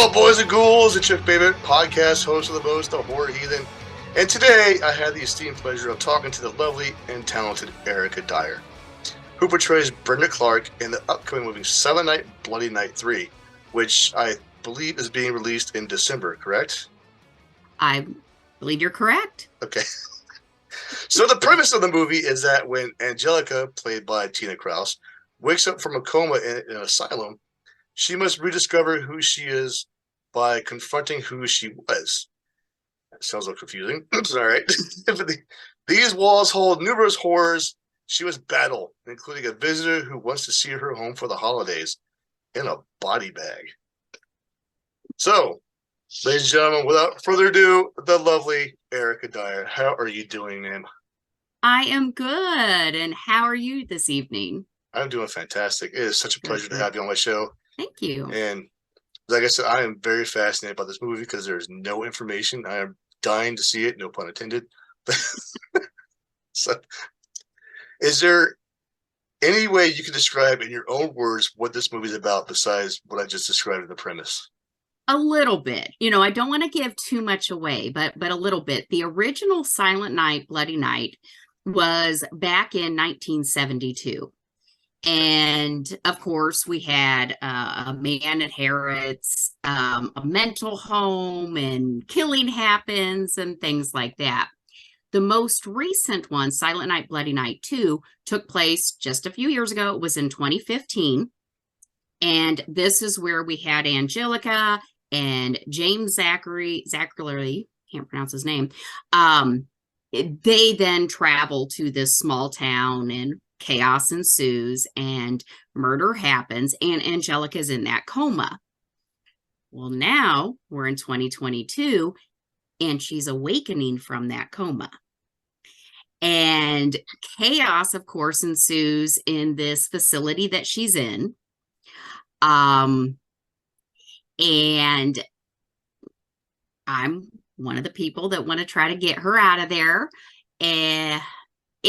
Hello, boys and ghouls. It's your favorite podcast host of the most, the Horror Heathen. And today, I had the esteemed pleasure of talking to the lovely and talented Erica Dyer, who portrays Brenda Clark in the upcoming movie Silent Night, Bloody Night 3, which I believe is being released in December, correct? I believe you're correct. Okay. So the premise of the movie is that when Angelica, played by Tina Kraus, wakes up from a coma in an asylum, she must rediscover who she is by confronting who she was. That sounds a little confusing. It's all right. These walls hold numerous horrors she must battle, including a visitor who wants to see her home for the holidays in a body bag. So, ladies and gentlemen, without further ado, the lovely Erica Dyer. How are you doing, ma'am? I am good. And how are you this evening? I'm doing fantastic. It is such a pleasure Good. to have you on my show. Thank you. And like I said, I am very fascinated by this movie because there's no information. I am dying to see it, no pun intended. So, is there any way you can describe in your own words what this movie is about besides what I just described in the premise? A little bit. I don't want to give too much away, but a little bit. The original Silent Night, Bloody Night was back in 1972. And of course, we had a man inherits a mental home and killing happens and things like that. The most recent one, Silent Night, Bloody Night 2, took place just a few years ago. It was in 2015. And this is where we had Angelica and James Zachary, can't pronounce his name. They then travel to this small town and chaos ensues and murder happens and Angelica's in that coma. Well, now we're in 2022 and she's awakening from that coma. And chaos, of course, ensues in this facility that she's in. And I'm one of the people that want to try to get her out of there. And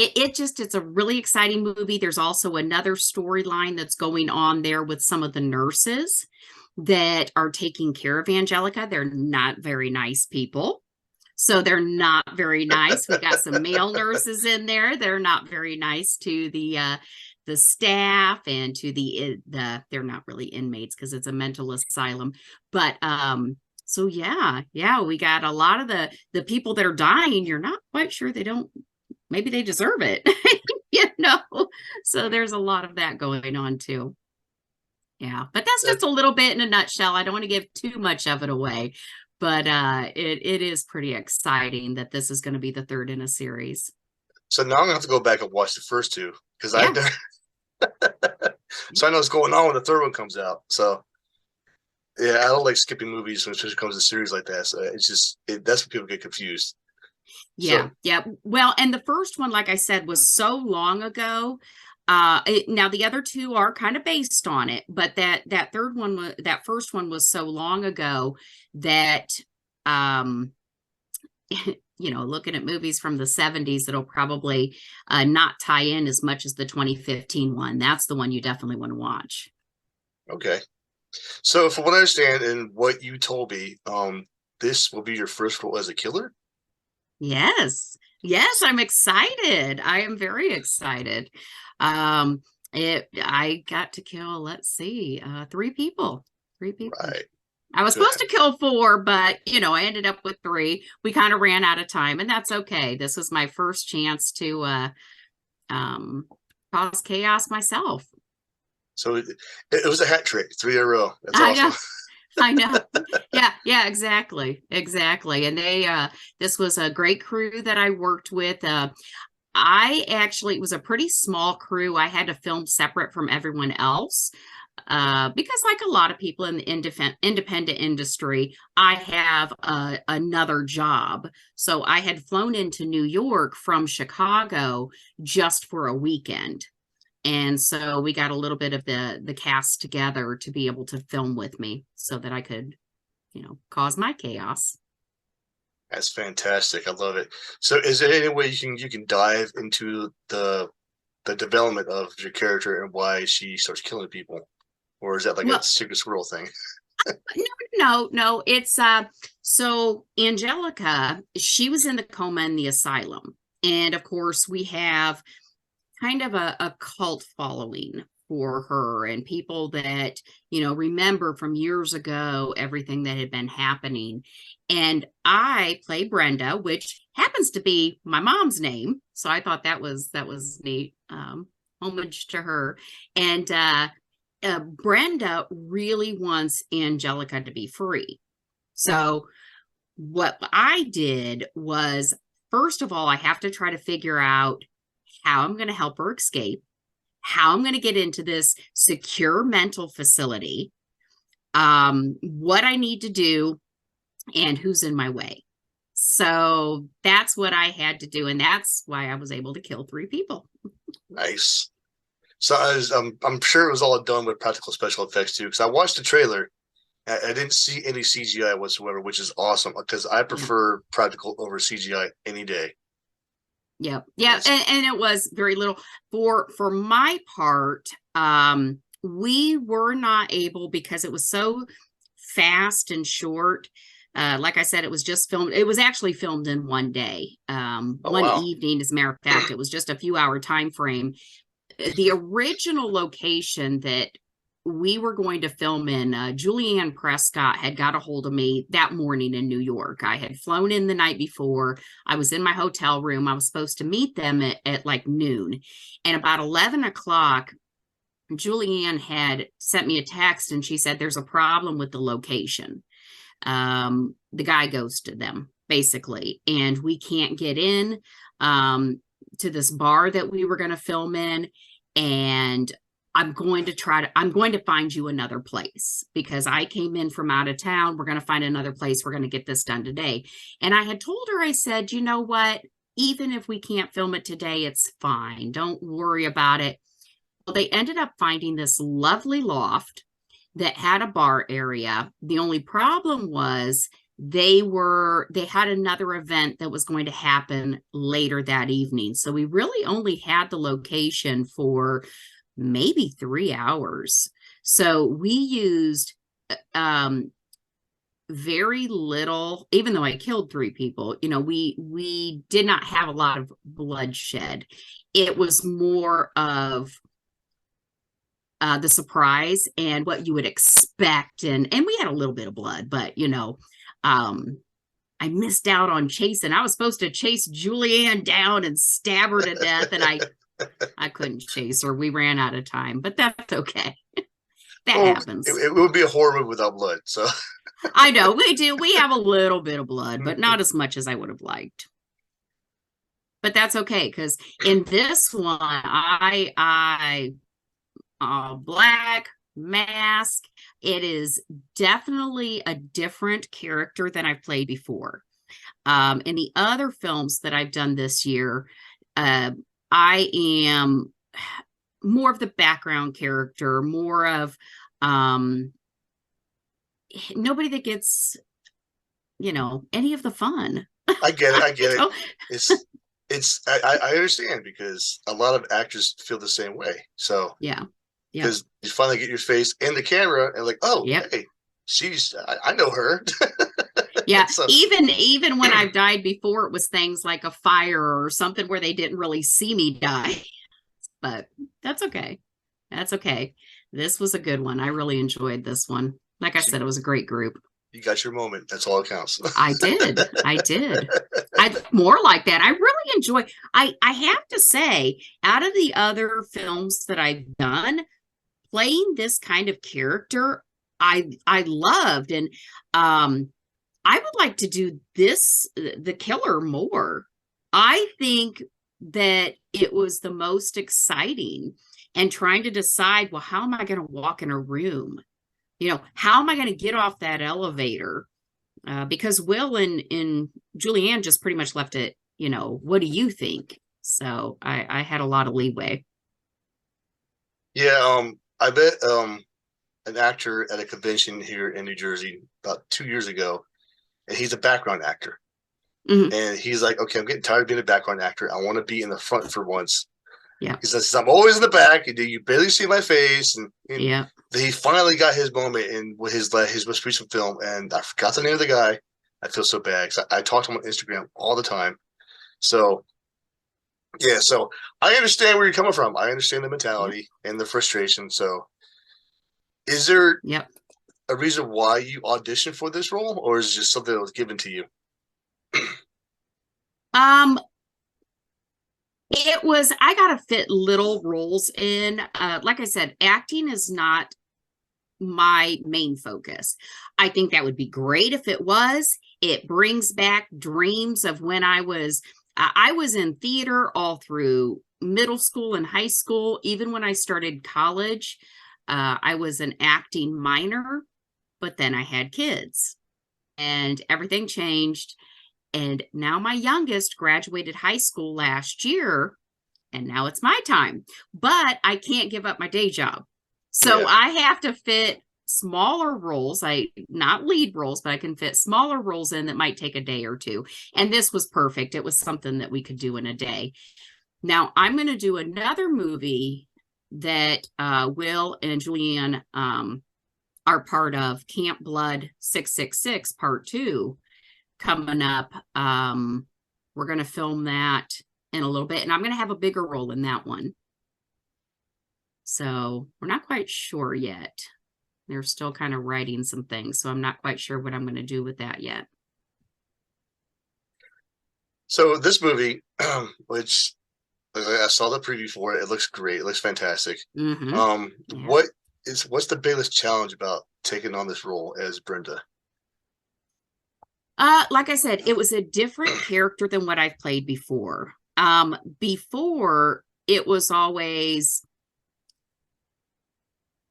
it's a really exciting movie. There's also another storyline that's going on there with some of the nurses that are taking care of Angelica. They're not very nice people. So they're not very nice. We got some male nurses in there. They're not very nice to the staff and to the they're not really inmates because it's a mental asylum. But so yeah, we got a lot of the people that are dying. You're not quite sure maybe they deserve it, so there's a lot of that going on too. Yeah, but that's just a little bit in a nutshell. I don't want to give too much of it away, but it is pretty exciting that this is going to be the third in a series. So now I'm gonna have to go back and watch the first two because I so I know what's going on when the third one comes out. So yeah, I don't like skipping movies when it comes to series like that. So it's just that's when people get confused. Yeah. Well, and the first one, like I said, was so long ago. Now the other two are kind of based on it, but that first one was so long ago that looking at movies from the 70s, it'll probably not tie in as much as the 2015 one. That's the one you definitely want to watch. Okay. So from what I understand and what you told me, this will be your first role as a killer? Yes, I'm excited. I am very excited. I got to kill, let's see, three people. Right. I was supposed to kill four, but I ended up with three. We kind of ran out of time, and that's okay. This was my first chance to cause chaos myself. So it was a hat trick, 3 in a row. That's awesome. I know. Yeah, exactly. And this was a great crew that I worked with. It was a pretty small crew. I had to film separate from everyone else. Because like a lot of people in the independent industry, I have another job. So I had flown into New York from Chicago just for a weekend. And so we got a little bit of the cast together to be able to film with me so that I could, cause my chaos. That's fantastic. I love it. So is there any way you can dive into the development of your character and why she starts killing people? Or is that like a secret squirrel thing? No, it's so Angelica, she was in the coma in the asylum. And of course, we have kind of a cult following for her and people that, remember from years ago everything that had been happening. And I play Brenda, which happens to be my mom's name. So I thought that was neat. Homage to her. And Brenda really wants Angelica to be free. So what I did was, first of all, I have to try to figure out how I'm going to help her escape, how I'm going to get into this secure mental facility, what I need to do, and who's in my way. So that's what I had to do. And that's why I was able to kill 3 people. Nice. So I'm sure it was all done with practical special effects too, because I watched the trailer. I didn't see any CGI whatsoever, which is awesome because I prefer practical over CGI any day. Yeah. And it was very little for my part. We were not able, because it was so fast and short. Like I said, it was just filmed. It was actually filmed in one day, one evening. As a matter of fact, it was just a few hour time frame. The original location that we were going to film in, Julianne Prescott had got a hold of me that morning in New York. I had flown in the night before. I was in my hotel room. I was supposed to meet them at like noon. And about 11 o'clock, Julianne had sent me a text and she said, there's a problem with the location. The guy ghosted them, basically. And we can't get in to this bar that we were going to film in. And I'm going to find you another place because I came in from out of town. We're going to find another place. We're going to get this done today. And I had told her, I said, you know what? Even if we can't film it today, it's fine. Don't worry about it. Well, they ended up finding this lovely loft that had a bar area. The only problem was they had another event that was going to happen later that evening. So we really only had the location for maybe 3 hours. So we used very little, even though I killed 3 people, we did not have a lot of bloodshed. It was more of the surprise and what you would expect. And we had a little bit of blood, but I missed out on chasing. I was supposed to chase Julianne down and stab her to death, and I couldn't chase her. We ran out of time, but that's okay. That happens. It would be a horror movie without blood. So I know we do. We have a little bit of blood, but not as much as I would have liked. But that's okay, because in this one, I black mask. It is definitely a different character than I've played before. In the other films that I've done this year, I am more of the background character, more of nobody that gets, any of the fun. I get it. I understand because a lot of actors feel the same way. So yeah. Because you finally get your face in the camera and like, oh, hey, I know her. Yeah. So, even when I've died before, it was things like a fire or something where they didn't really see me die. But that's okay. That's okay. This was a good one. I really enjoyed this one. Like I said, it was a great group. You got your moment. That's all that counts. I did. I more like that. I really enjoy. I have to say, out of the other films that I've done, playing this kind of character, I loved, and I would like to do the killer more. I think that it was the most exciting, and trying to decide, well, how am I going to walk in a room? How am I going to get off that elevator? Because Will and Julianne just pretty much left it, what do you think? So I had a lot of leeway. Yeah, I bet an actor at a convention here in New Jersey about 2 years ago, and he's a background actor. Mm-hmm. And he's like, okay, I'm getting tired of being a background actor. I want to be in the front for once. Yeah. He says, I'm always in the back, and you barely see my face. And Yeah. he finally got his moment in his most recent film, and I forgot the name of the guy. I feel so bad because I talk to him on Instagram all the time. So, yeah, so I understand where you're coming from. I understand the mentality and the frustration. So, is there Yep. a reason why you auditioned for this role, or is it just something that was given to you? Um, it was, I gotta fit little roles in. Like I said, acting is not my main focus. I think that would be great if it was. It brings back dreams of when I was in theater all through middle school and high school. Even when I started college, I was an acting minor, but then I had kids and everything changed. And now my youngest graduated high school last year, and now it's my time. But I can't give up my day job. So Yeah. I have to fit smaller roles, not lead roles, but I can fit smaller roles in that might take a day or two. And this was perfect. It was something that we could do in a day. Now I'm going to do another movie that Will and Julianne are part of, Camp Blood 666 Part 2, coming up. We're going to film that in a little bit, and I'm going to have a bigger role in that one. So we're not quite sure yet. They're still kind of writing some things, so I'm not quite sure what I'm going to do with that yet. So this movie, which I saw the preview for it, it looks great. It looks fantastic. Mm-hmm. Yeah. What's the biggest challenge about taking on this role as Brenda? Like I said, it was a different character than what I've played before. Before it was always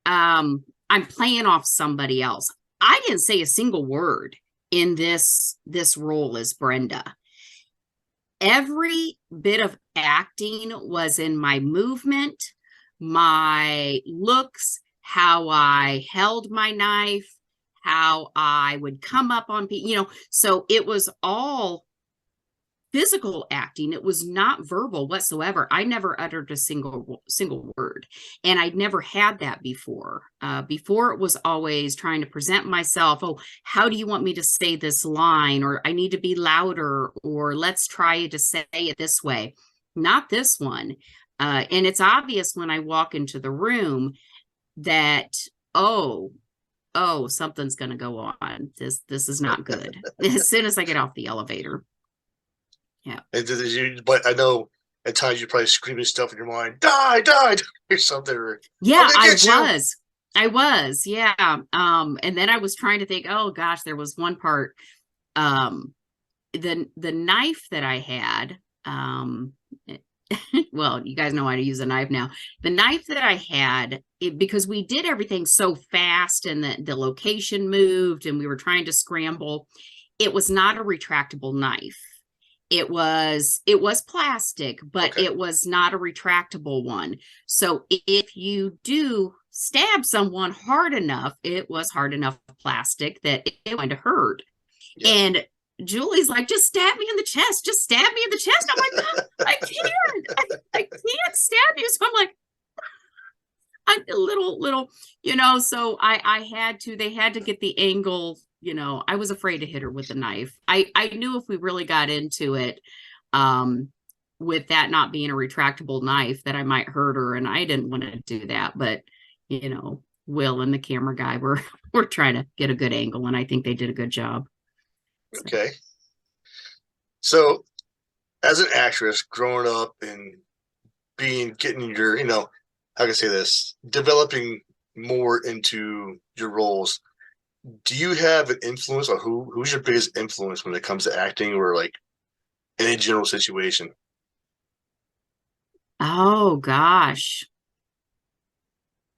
I'm playing off somebody else. I didn't say a single word in this role as Brenda. Every bit of acting was in my movement, my looks, how I held my knife, how I would come up on people, so it was all physical acting. It was not verbal whatsoever. I never uttered a single word, and I'd never had that before. Before it was always trying to present myself. Oh, how do you want me to say this line? Or I need to be louder, or let's try to say it this way. Not this one. And it's obvious when I walk into the room that, oh, something's going to go on. This is not good. As soon as I get off the elevator. Yeah. But I know at times you're probably screaming stuff in your mind, die, or something. Yeah, I was. Yeah. And then I was trying to think, oh gosh, there was one part, the knife that I had, well, you guys know how to use a knife now. The knife that I had, because we did everything so fast and the location moved and we were trying to scramble, it was not a retractable knife. It was plastic, but Okay. it was not a retractable one. So if you do stab someone hard enough, it was hard enough plastic that it going to hurt. Yeah. And Julie's like, just stab me in the chest. Just stab me in the chest. I'm like, I can't. I can't stab you. So I'm like, I'm a little, so they had to get the angle. I was afraid to hit her with the knife. I knew if we really got into it, with that not being a retractable knife, that I might hurt her, and I didn't want to do that. But Will and the camera guy were trying to get a good angle, and I think they did a good job. Okay. So, as an actress, growing up and getting your, how can I say this, developing more into your roles, do you have an influence, or who's your biggest influence when it comes to acting, or like in a general situation? Oh gosh.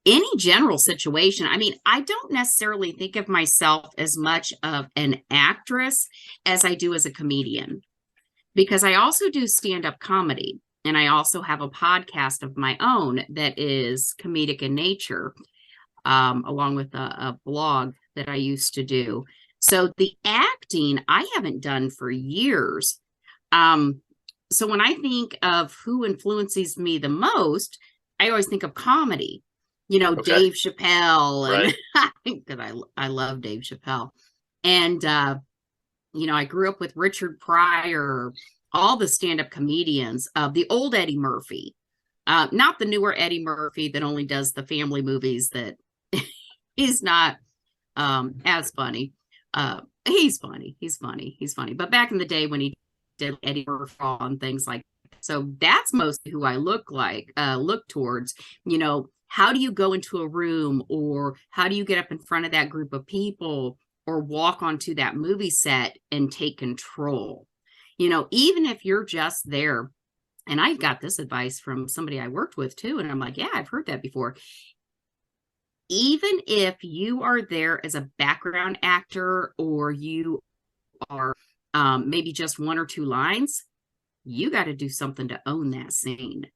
Any general situation. I mean, I don't necessarily think of myself as much of an actress as I do as a comedian, because I also do stand-up comedy, and I also have a podcast of my own that is comedic in nature, along with a blog that I used to do. So the acting I haven't done for years. so when I think of who influences me the most, I always think of comedy. Okay. Dave Chappelle, Right. and because I love Dave Chappelle, and I grew up with Richard Pryor, all the stand-up comedians of the old Eddie Murphy, not the newer Eddie Murphy that only does the family movies that he's not as funny. He's funny. He's funny. He's funny. But back in the day when he did Eddie Murphy and things like that. So that's mostly who I look towards. How do you go into a room, or how do you get up in front of that group of people, or walk onto that movie set and take control? Even if you're just there. And I got this advice from somebody I worked with too. And I'm like, yeah, I've heard that before. Even if you are there as a background actor, or you are maybe just one or two lines, you got to do something to own that scene.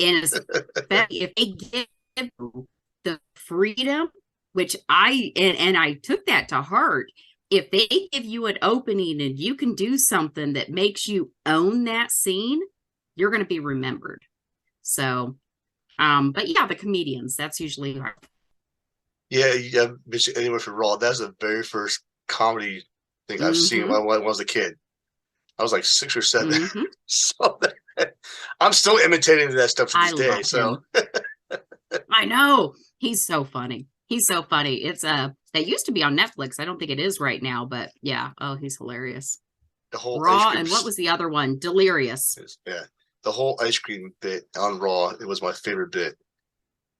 And if they give you the freedom, which I took that to heart, if they give you an opening and you can do something that makes you own that scene, you're going to be remembered. So, but yeah, the comedians, that's usually hard. Yeah, anyone from Raw. That's the very first comedy thing I've seen when I was a kid. I was like 6 or 7. Mm-hmm. So I'm still imitating that stuff to this day. Love So him. I know. He's so funny. He's so funny. It's that used to be on Netflix. I don't think it is right now, but yeah. Oh, he's hilarious. the whole Raw, and what was the other one? Delirious. Yeah, the whole ice cream bit on Raw. It was my favorite bit.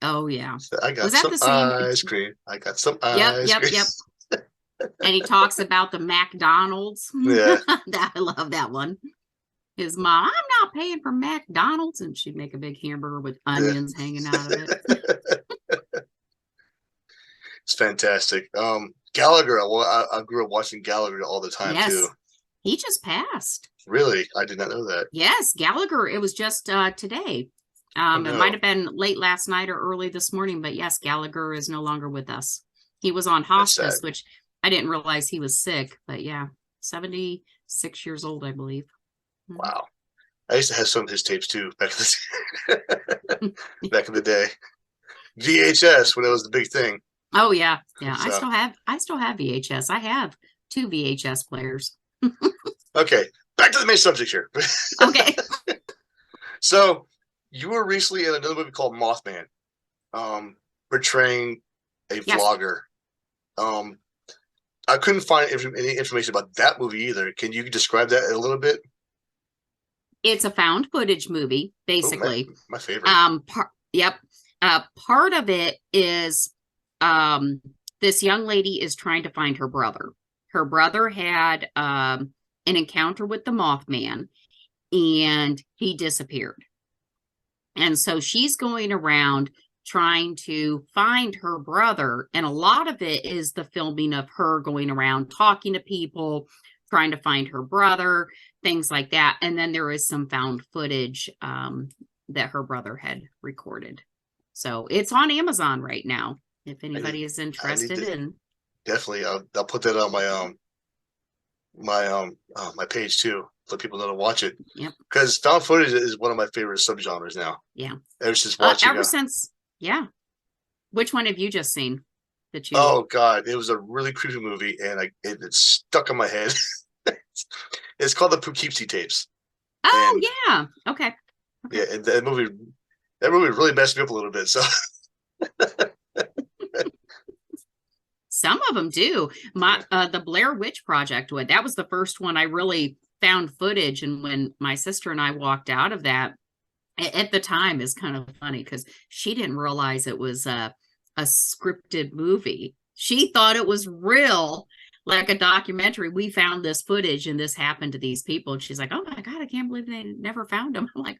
Oh yeah. So I got Was that some the same? ice cream. I got some Yep, ice cream. yep. And he talks about the McDonald's. Yeah. I love that one. His mom, I'm not paying for McDonald's, and she'd make a big hamburger with onions hanging out of it. It's fantastic. Gallagher. Well, I grew up watching Gallagher all the time too. He just passed. Really? I did not know that. Yes, Gallagher. It was just today. Oh, no. It might have been late last night or early this morning, but yes, Gallagher is no longer with us. He was on hospice, which I didn't realize he was sick, but yeah, 76 years old, I believe. Wow. I used to have some of his tapes too back in the day. VHS when it was the big thing. Oh yeah. Yeah. So. I still have VHS. I have 2 VHS players. Okay. Back to the main subject here. Okay. So you were recently in another movie called Mothman, portraying a vlogger. I couldn't find any information about that movie either. Can you describe that a little bit? It's a found footage movie, basically. Oh, my favorite. Part of it is this young lady is trying to find her brother. Her brother had an encounter with the Mothman, and he disappeared. And so she's going around trying to find her brother. And a lot of it is the filming of her going around talking to people, trying to find her brother, things like that. And then there is some found footage that her brother had recorded. So it's on Amazon right now, if anybody is interested in. Definitely. I'll put that on my page too. Let people know to watch it. Yep. Because found footage is one of my favorite subgenres now. Yeah. Ever since watching. Yeah. Which one have you just seen? Oh God, it was a really creepy movie, and it stuck in my head. It's called the Poughkeepsie Tapes. Oh yeah. Okay. Yeah, and that movie really messed me up a little bit. So. Some of them do. The Blair Witch Project would. That was the first one I really found footage, and when my sister and I walked out of that, at the time, is kind of funny because she didn't realize it was a scripted movie. She thought it was real, like a documentary. We found this footage, and this happened to these people, and she's like, "Oh my God, I can't believe they never found them." I'm like,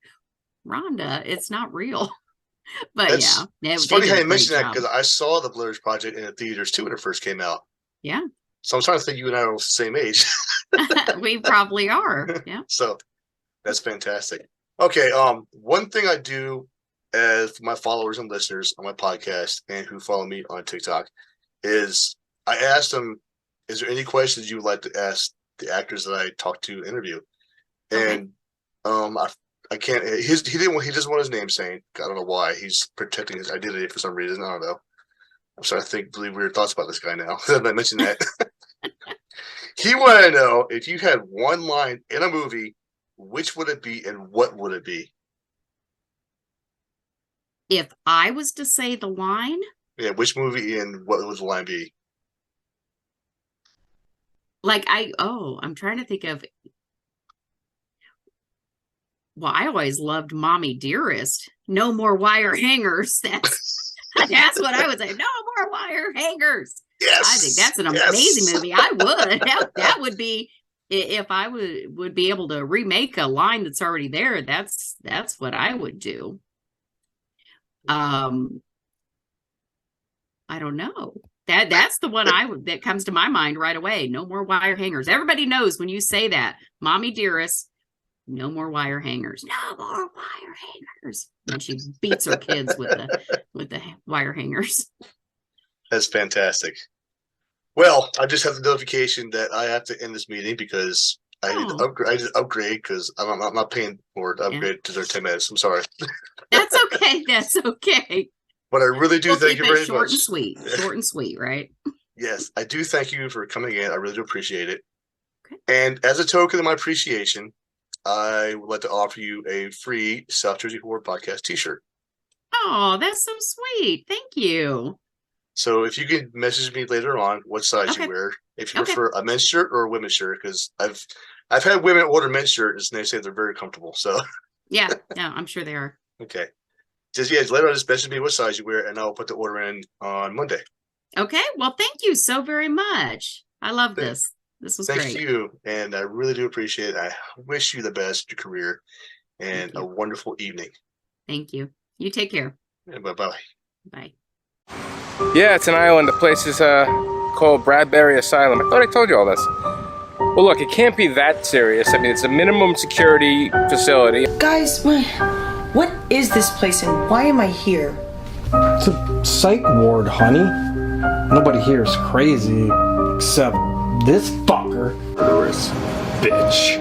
Rhonda, it's not real. But it's funny how you mentioned that, because I saw the Blair Witch Project in the theaters too when it first came out. Yeah. So I'm trying to think you and I are the same age. We probably are. Yeah. So that's fantastic. Okay. One thing I do as my followers and listeners on my podcast and who follow me on TikTok is I ask them, is there any questions you would like to ask the actors that I talk to interview? And I can't. He doesn't want his name saying. I don't know why. He's protecting his identity for some reason. I don't know. I'm starting to believe weird thoughts about this guy now. I mentioned that. He wanted to know if you had one line in a movie, which would it be and what would it be? If I was to say the line? Yeah, which movie and what would the line be? I'm trying to think of. Well, I always loved Mommy Dearest. No more wire hangers. That's what I would say. No more wire hangers. Yes. I think that's an amazing movie. I would. That would be, if I would be able to remake a line that's already there. That's what I would do. I don't know. That's the one that comes to my mind right away. No more wire hangers. Everybody knows when you say that, Mommy Dearest. No more wire hangers. No more wire hangers. And she beats her kids with the wire hangers. That's fantastic. Well, I just have the notification that I have to end this meeting because I need to upgrade. I just upgrade because I'm not paying for it to upgrade to their 10 minutes. I'm sorry. That's okay. That's okay. But I really do thank you very much. Short and sweet. Short and sweet, right? Yes, I do thank you for coming in. I really do appreciate it. Okay. And as a token of my appreciation, I would like to offer you a free South Jersey Horror Podcast t-shirt. Oh, that's so sweet. Thank you. So if you can message me later on what size you wear, if you prefer a men's shirt or a women's shirt, because I've had women order men's shirts and they say they're very comfortable. So yeah, I'm sure they are. Okay. Later on just message me what size you wear and I'll put the order in on Monday. Okay. Well, thank you so very much. I love this. This was great. Thank you. And I really do appreciate it. I wish you the best in your career and a wonderful evening. Thank you. You take care. Bye-bye. Bye. Yeah, it's an island. The place is called Bradbury Asylum. I thought I told you all this. Well, look, it can't be that serious. I mean, it's a minimum security facility. Guys, what is this place and why am I here? It's a psych ward, honey. Nobody here is crazy except this fucker. Bitch.